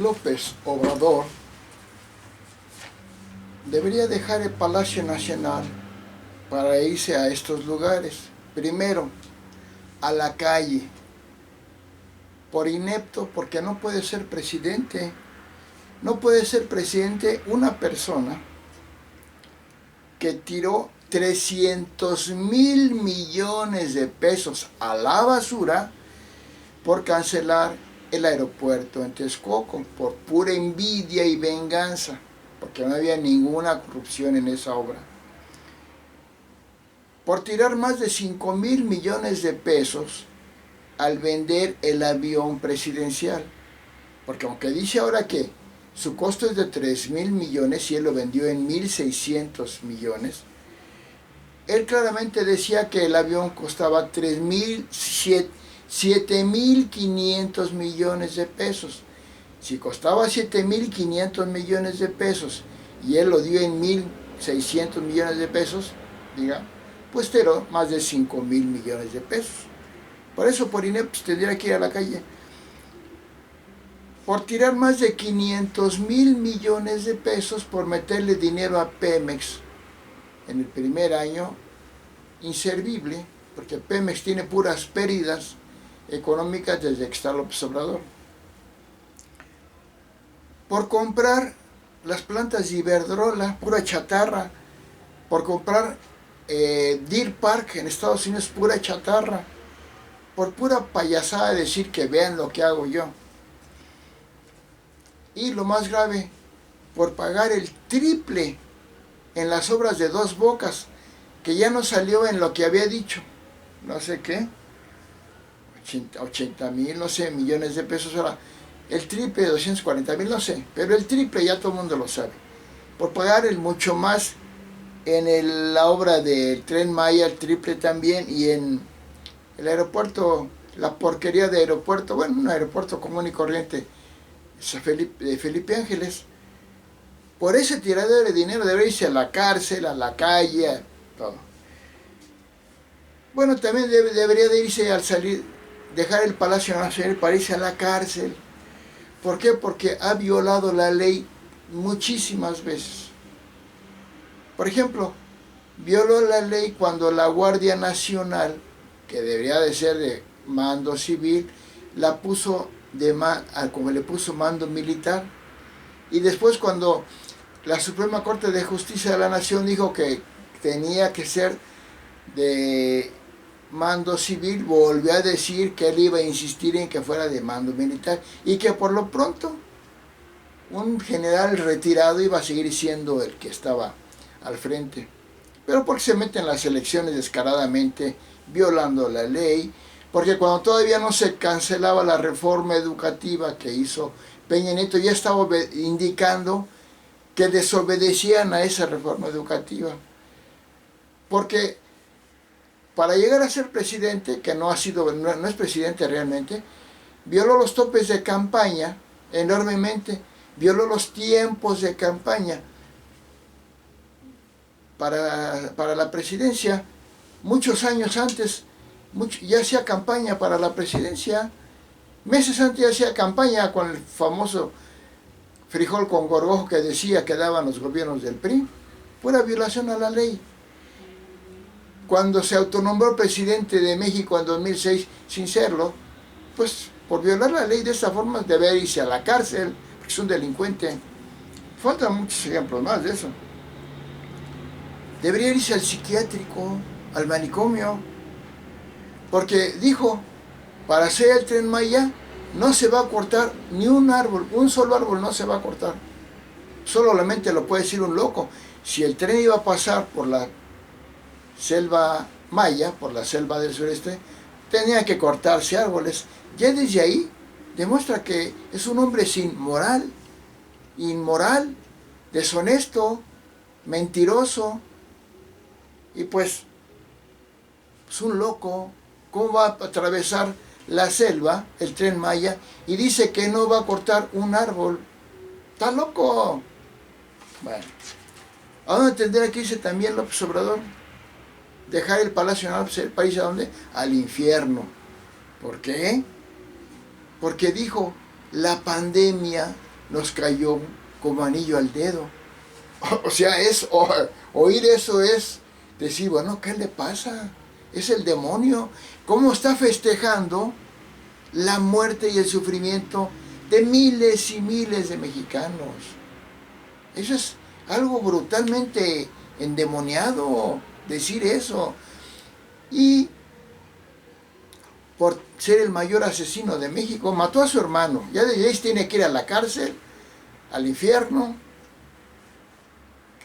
López Obrador debería dejar el Palacio Nacional para irse a estos lugares. Primero, a la calle, por inepto, porque no puede ser presidente. No puede ser presidente una persona que tiró 300,000 millones de pesos a la basura por cancelar el aeropuerto en Texcoco, por pura envidia y venganza, porque no había ninguna corrupción en esa obra. Por tirar más de 5,000 millones de pesos al vender el avión presidencial, porque aunque dice ahora que su costo es de 3,000 millones y él lo vendió en 1,600 millones, él claramente decía que el avión costaba 7,500 millones de pesos. Si costaba 7,500 millones de pesos y él lo dio en 1,600 millones de pesos, diga, pues tiró más de 5,000 millones de pesos. Por eso, por ineptos, tendría que ir a la calle. Por tirar más de 500,000 millones de pesos por meterle dinero a Pemex en el primer año, inservible, porque Pemex tiene puras pérdidas económicas desde que está López Obrador. Por comprar las plantas de Iberdrola, pura chatarra. Por comprar Deer Park en Estados Unidos, pura chatarra. Por pura payasada decir que vean lo que hago yo. Y lo más grave, por pagar el triple en las obras de Dos Bocas, que ya no salió en lo que había dicho, no sé qué, 80,000, no sé, millones de pesos, ahora el triple de 240,000, no sé, pero el triple ya todo el mundo lo sabe. Por pagar el mucho más en la obra del Tren Maya, el triple también, y en el aeropuerto, la porquería de aeropuerto, bueno, un aeropuerto común y corriente, de Felipe Ángeles. Por ese tiradero de dinero debería irse a la cárcel, a la calle, todo. Bueno, también debería de irse al salir, dejar el Palacio Nacional para irse a la cárcel. ¿Por qué? Porque ha violado la ley muchísimas veces. Por ejemplo, violó la ley cuando la Guardia Nacional, que debería de ser de mando civil, la puso como le puso mando militar. Y después, cuando la Suprema Corte de Justicia de la Nación dijo que tenía que ser de mando civil, volvió a decir que él iba a insistir en que fuera de mando militar y que por lo pronto un general retirado iba a seguir siendo el que estaba al frente. Pero porque se meten en las elecciones descaradamente, violando la ley, porque cuando todavía no se cancelaba la reforma educativa que hizo Peña Nieto, ya estaba indicando que desobedecían a esa reforma educativa. Porque para llegar a ser presidente, que no es presidente realmente, violó los topes de campaña enormemente, violó los tiempos de campaña para la presidencia. Muchos años antes ya hacía campaña para la presidencia, meses antes ya hacía campaña con el famoso frijol con gorgojo que decía que daban los gobiernos del PRI, pura violación a la ley. Cuando se autonombró presidente de México en 2006, sin serlo, pues por violar la ley de esta forma debe irse a la cárcel, porque es un delincuente. Faltan muchos ejemplos más de eso. Debería irse al psiquiátrico, al manicomio, porque dijo, para hacer el Tren Maya no se va a cortar ni un árbol, un solo árbol no se va a cortar. Solamente lo puede decir un loco. Si el tren iba a pasar por la selva maya, por la selva del sureste, tenía que cortarse árboles. Ya desde ahí demuestra que es un hombre sin moral, inmoral, deshonesto, mentiroso, y pues es un loco. ¿Cómo va a atravesar la selva, el Tren Maya, y dice que no va a cortar un árbol? ¡Está loco! Bueno, ¿a dónde tendría que irse también López Obrador? Dejar el Palacio Nacional para irse ¿a dónde? Al infierno. ¿Por qué? Porque dijo, la pandemia nos cayó como anillo al dedo. O sea, oír eso es decir, bueno, ¿qué le pasa? Es el demonio. ¿Cómo está festejando la muerte y el sufrimiento de miles y miles de mexicanos? Eso es algo brutalmente endemoniado, decir eso. Y por ser el mayor asesino de México, mató a su hermano. Ya de ahí tiene que ir a la cárcel, al infierno.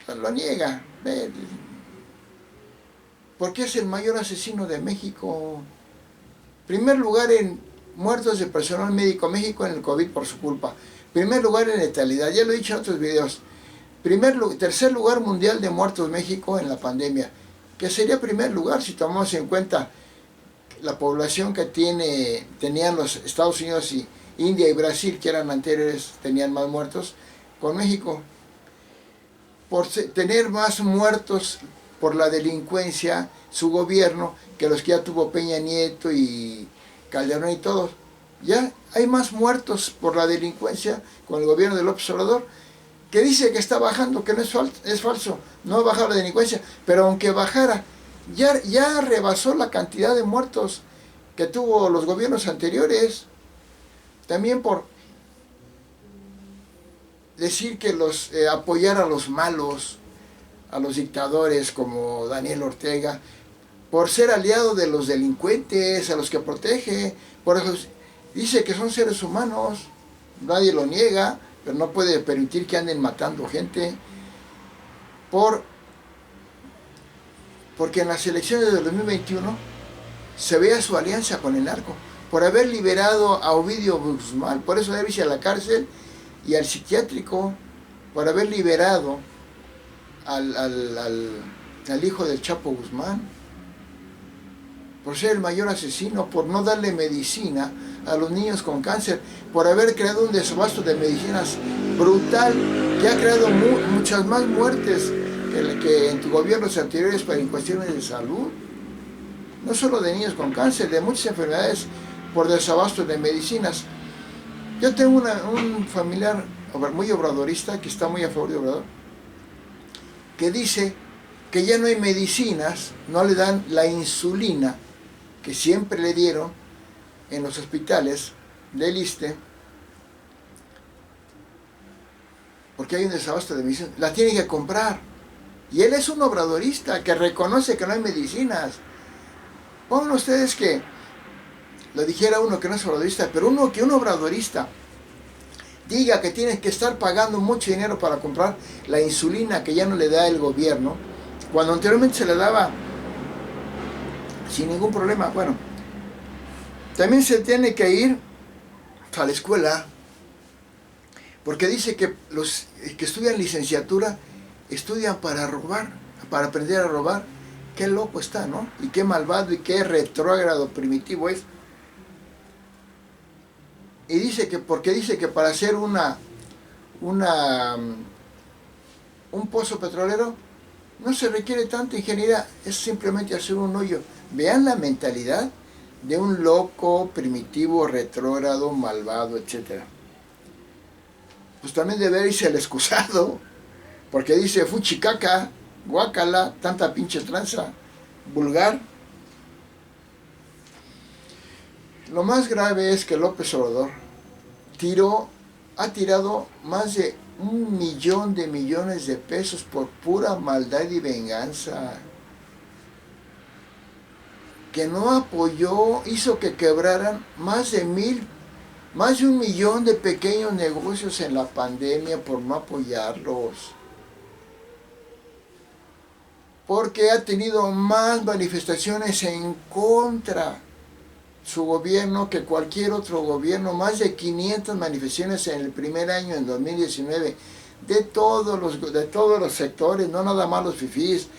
Lo niega. Porque es el mayor asesino de México. Primer lugar en muertos de personal médico México en el COVID por su culpa. Primer lugar en letalidad, ya lo he dicho en otros videos. Tercer lugar mundial de muertos México en la pandemia. Que sería primer lugar si tomamos en cuenta la población que tenían los Estados Unidos y India y Brasil, que eran anteriores, tenían más muertos, con México. Por tener más muertos por la delincuencia, su gobierno, que los que ya tuvo Peña Nieto y Calderón y todos. Ya hay más muertos por la delincuencia con el gobierno de López Obrador, que dice que está bajando, que no es falso, no ha bajado la delincuencia, pero aunque bajara, ya rebasó la cantidad de muertos que tuvo los gobiernos anteriores. También por decir que apoyar a los malos, a los dictadores como Daniel Ortega, por ser aliado de los delincuentes, a los que protege. Por eso dice que son seres humanos, nadie lo niega, pero no puede permitir que anden matando gente. Porque en las elecciones del 2021 se vea su alianza con el narco, por haber liberado a Ovidio Guzmán, por eso debe irse a la cárcel y al psiquiátrico, por haber liberado al hijo del Chapo Guzmán, por ser el mayor asesino, por no darle medicina a los niños con cáncer, por haber creado un desabasto de medicinas brutal, que ha creado muchas más muertes que en tus gobiernos anteriores para en cuestiones de salud, no solo de niños con cáncer, de muchas enfermedades por desabasto de medicinas. Yo tengo un familiar muy obradorista, que está muy a favor de Obrador, que dice que ya no hay medicinas, no le dan la insulina que siempre le dieron en los hospitales del ISSSTE, porque hay un desabasto de medicinas, la tiene que comprar. Y él es un obradorista que reconoce que no hay medicinas. Pongan ustedes que lo dijera uno que no es obradorista, pero un obradorista diga que tiene que estar pagando mucho dinero para comprar la insulina que ya no le da el gobierno, cuando anteriormente se le daba sin ningún problema. Bueno, también se tiene que ir a la escuela, porque dice que los que estudian licenciatura estudian para robar, para aprender a robar. Qué loco está, ¿no? Y qué malvado y qué retrógrado primitivo es. Y dice que, porque dice que para hacer un pozo petrolero no se requiere tanta ingeniería, es simplemente hacer un hoyo. Vean la mentalidad de un loco, primitivo, retrógrado, malvado, etc. Pues también debe irse el excusado, porque dice fuchicaca, guácala, tanta pinche tranza, vulgar. Lo más grave es que López Obrador ha tirado más de 1 millón de millones de pesos por pura maldad y venganza. Que no apoyó, hizo que quebraran más de 1 millón de pequeños negocios en la pandemia por no apoyarlos. Porque ha tenido más manifestaciones en contra su gobierno que cualquier otro gobierno, más de 500 manifestaciones en el primer año, en 2019, de todos los sectores, no nada más los fifís,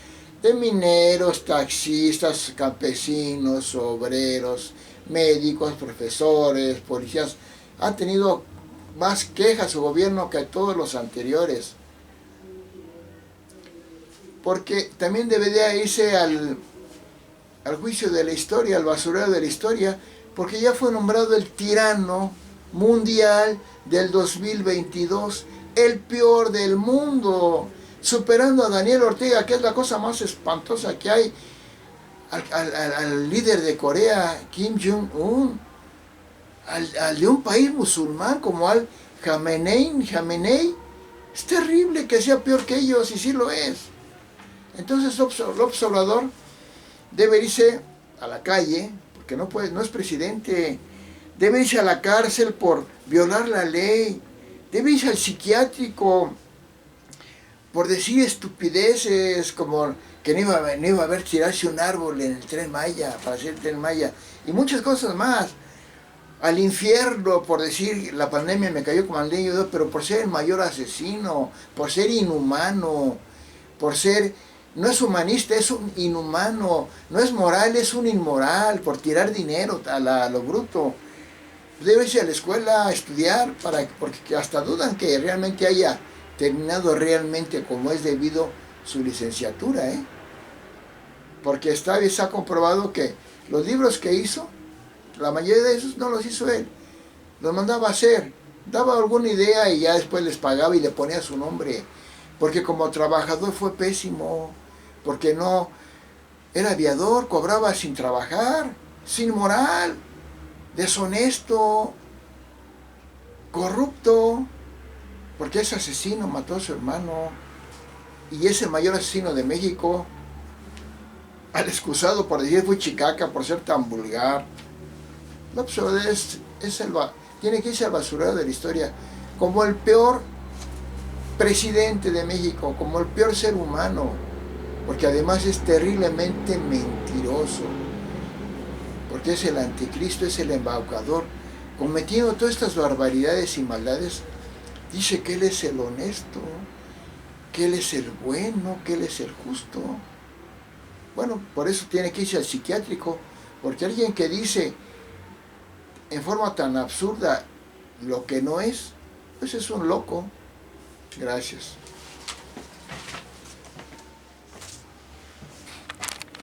de mineros, taxistas, campesinos, obreros, médicos, profesores, policías. Ha tenido más quejas su gobierno que todos los anteriores. Porque también debería irse al juicio de la historia, al basurero de la historia, porque ya fue nombrado el tirano mundial del 2022, el peor del mundo, superando a Daniel Ortega, que es la cosa más espantosa que hay, al líder de Corea, Kim Jong-un, al de un país musulmán como al Jamenei. Es terrible que sea peor que ellos, y sí lo es. Entonces López Obrador debe irse a la calle, porque no es presidente, debe irse a la cárcel por violar la ley, debe irse al psiquiátrico por decir estupideces como que no iba a haber tirarse un árbol en el Tren Maya, para hacer el Tren Maya, y muchas cosas más. Al infierno por decir la pandemia me cayó como al niño Dios, pero por ser el mayor asesino, por ser inhumano, por ser, no es humanista, es un inhumano, no es moral, es un inmoral, por tirar dinero a lo bruto. Debe irse a la escuela a estudiar, porque hasta dudan que realmente haya terminado realmente como es debido su licenciatura, porque esta vez ha comprobado que los libros que hizo, la mayoría de esos no los hizo él, los mandaba a hacer, daba alguna idea y ya después les pagaba y le ponía su nombre, porque como trabajador fue pésimo, porque no, era aviador, cobraba sin trabajar, sin moral, deshonesto, corrupto, porque es asesino, mató a su hermano, y es el mayor asesino de México, al excusado por decir fui chicaca, por ser tan vulgar. López Obrador tiene que irse al basurero de la historia, como el peor presidente de México, como el peor ser humano, porque además es terriblemente mentiroso, porque es el anticristo, es el embaucador, cometiendo todas estas barbaridades y maldades. Dice que él es el honesto, que él es el bueno, que él es el justo. Bueno, por eso tiene que irse al psiquiátrico, porque alguien que dice en forma tan absurda lo que no es, pues es un loco. Gracias.